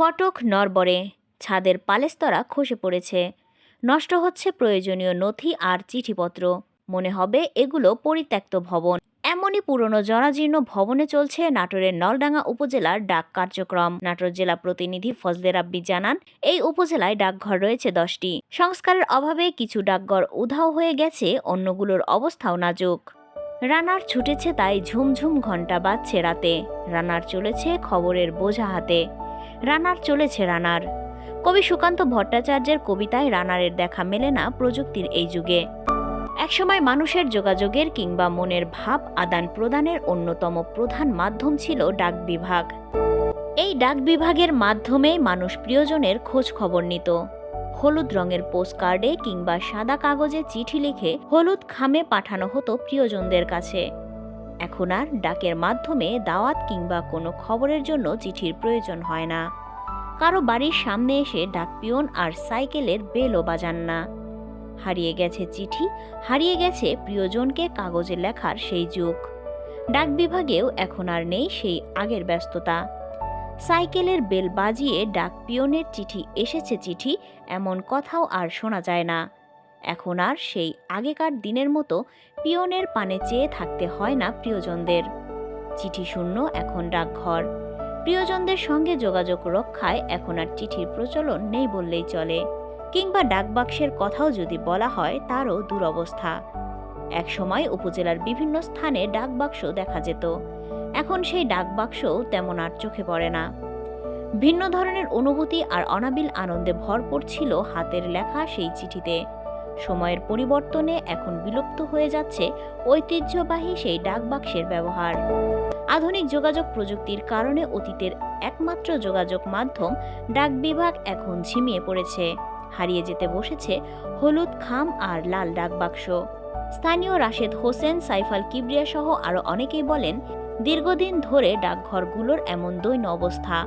ফটক নড়বড়ে, ছাদের পালেস্তরা খসে পড়েছে, নষ্ট হচ্ছে প্রয়োজনীয় নথি আর চিঠিপত্র। মনে হবে এগুলো পরিত্যক্ত ভবন। এমনই পুরনো জরাজীর্ণ ভবনে চলছে নাটোরের নলডাঙ্গা উপজেলার ডাক কার্যক্রম। নাটোর জেলা প্রতিনিধি ফজলে রাব্বি জানান, এই উপজেলায় ডাকঘর রয়েছে 10টি। সংস্কারের অভাবে কিছু ডাকঘর উধাও হয়ে গেছে, অন্যগুলোর অবস্থাও নাজুক। রানার ছুটেছে তাই ঝুমঝুম ঘণ্টা বাজছে রাতে। রানার চলেছে খবরের বোঝা হাতে। রানার চলেছে রানার। কবি সুকান্ত ভট্টাচার্যের কবিতায় রানারের দেখা মেলে না প্রযুক্তির এই যুগে। একসময় মানুষের যোগাযোগের কিংবা মনের ভাব আদান প্রদানের অন্যতম প্রধান মাধ্যম ছিল ডাক বিভাগ। এই ডাক বিভাগের মাধ্যমেই মানুষ প্রিয়জনের খোঁজ খবর নিত। হলুদ রঙের পোস্টকার্ডে কিংবা সাদা কাগজে চিঠি লিখে হলুদ খামে পাঠানো হতো প্রিয়জনদের কাছে। এখন আর ডাকের মাধ্যমে দাওয়াত কিংবা কোনো খবরের জন্য চিঠির প্রয়োজন হয় না। কারো বাড়ির সামনে এসে ডাকপিয়ন আর সাইকেলের বেলও বাজান না। হারিয়ে গেছে চিঠি, হারিয়ে গেছে প্রিয়জনকে কাগজে লেখার সেই যুগ। ডাক বিভাগেও এখন আর নেই সেই আগের ব্যস্ততা। সাইকেলের বেল বাজিয়ে ডাকপিয়নের চিঠি এসেছে চিঠি, এমন কথাও আর শোনা যায় না। এখন আর সেই আগেকার দিনের মতো পিয়নের পানে চেয়ে থাকতে হয় না প্রিয়জনদের। চিঠি শূন্য এখন ডাকঘর। প্রিয়জনদের সঙ্গে যোগাযোগ রক্ষায় এখন আর চিঠির প্রচলন নেই বললেই চলে। কিংবা ডাকবাক্সের কথাও যদি বলা হয়, তারও দুরবস্থা। একসময় উপজেলার বিভিন্ন স্থানে ডাকবাক্স দেখা যেত, এখন সেই ডাকবাক্সও তেমন আর চোখে পড়ে না। ভিন্ন ধরনের অনুভূতি আর অনাবিল আনন্দে ভরপুর ছিল হাতের লেখা সেই চিঠিতে। সময়ের পরিবর্তনে এখন বিলুপ্ত হয়ে যাচ্ছে ঐতিহ্যবাহী সেই ডাকবাক্সের ব্যবহার। আধুনিক যোগাযোগ প্রযুক্তির কারণে অতীতের একমাত্র যোগাযোগ মাধ্যম ডাক বিভাগ এখন ঝিমিয়ে পড়েছে। হারিয়ে যেতে বসেছে হলুদ খাম আর লাল ডাকবাক্স। স্থানীয় রাশেদ হোসেন, সাইফাল কিবরিয়া সহ আরও অনেকেই বলেন, দীর্ঘদিন ধরে ডাকঘরগুলোর এমন দৈন্য অবস্থা।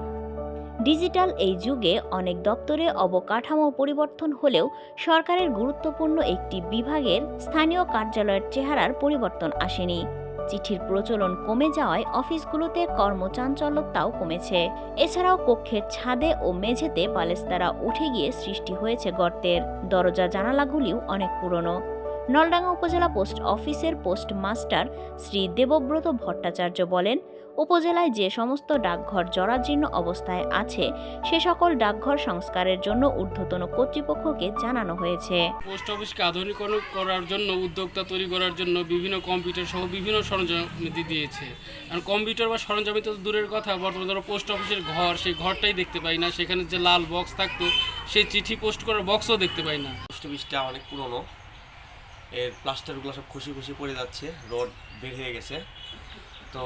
ডিজিটাল এই যুগে অনেক দপ্তরে অবকাঠামো পরিবর্তন হলেও সরকারের গুরুত্বপূর্ণ একটি বিভাগের স্থানীয় কার্যালয়ের চেহারার পরিবর্তন আসেনি। চিঠির প্রচলন কমে যাওয়ায় অফিসগুলোতে কর্মচাঞ্চল্যতাও কমেছে। এছাড়াও কক্ষের ছাদে ও মেঝেতে পালেস্তারা উঠে গিয়ে সৃষ্টি হয়েছে গর্তের। দরজা জানালাগুলিও অনেক পুরনো। নলডাঙ্গা উপজেলা পোস্ট অফিসের পোস্টমাস্টার শ্রী দেবব্রত ভট্টাচার্য বলেন, উপজেলায় যে সমস্ত ডাকঘর জরাজীর্ণ অবস্থায় আছে, সে সকল ডাকঘর সংস্কারের জন্য ঊর্ধ্বতন কর্তৃপক্ষকে জানানো হয়েছে। পোস্ট অফিসকে আধুনিকরণ করার জন্য, উদ্যোক্তা তৈরি করার জন্য বিভিন্ন কম্পিউটার সহ বিভিন্ন সরঞ্জাম দিয়েছে। আর কম্পিউটার বা সরঞ্জাম তো দূরের কথা, বর্তমানে ধরো পোস্ট অফিসের ঘর, সেই ঘরটাই দেখতে পাই না। সেখানে যে লাল বক্স থাকতো, সেই চিঠি পোস্ট করার বক্সও দেখতে পাই না। পোস্ট অফিসটা অনেক পুরনো, এর প্লাস্টারগুলো সব খুশি পড়ে যাচ্ছে, রড বের হয়ে গেছে। তো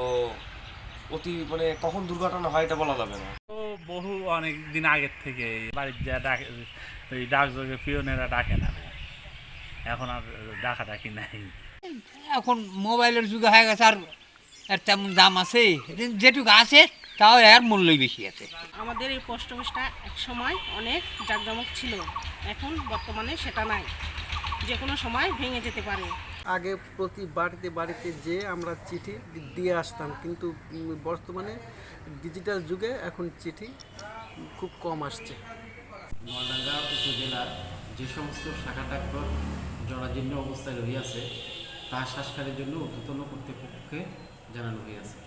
কখন দুর্ঘটনা হয় এটা বলা যাবে না। তো বহু অনেক দিন আগের থেকে বাড়ির যা ডাকে, ওই ডাকযোগে পিয়নেরা ডাকে না, এখন আর ডাকাডাকি নাই। এখন মোবাইলের যুগে হয়ে গেছে, আর তেমন দাম আছে, যেটুকু আছে তাও এর মূল্যই বেশি আছে। আমাদের এই পোস্ট অফিসটা এক সময় অনেক জাঁকজমক ছিল, এখন বর্তমানে সেটা নাই, যে কোনো সময় ভেঙে যেতে পারে। আগে প্রতি বাড়িতে যে আমরা চিঠি দিয়ে আসতাম, কিন্তু বর্তমানে ডিজিটাল যুগে এখন চিঠি খুব কম আসছে। নলডাঙ্গা উপজেলার যে সমস্ত শাখা ডাকঘর জরাজীর্ণ অবস্থায় রহিয়াছে, তা সংস্কারের জন্য ঊর্ধ্বতন কর্তৃপক্ষকে জানানো হইয়াছে।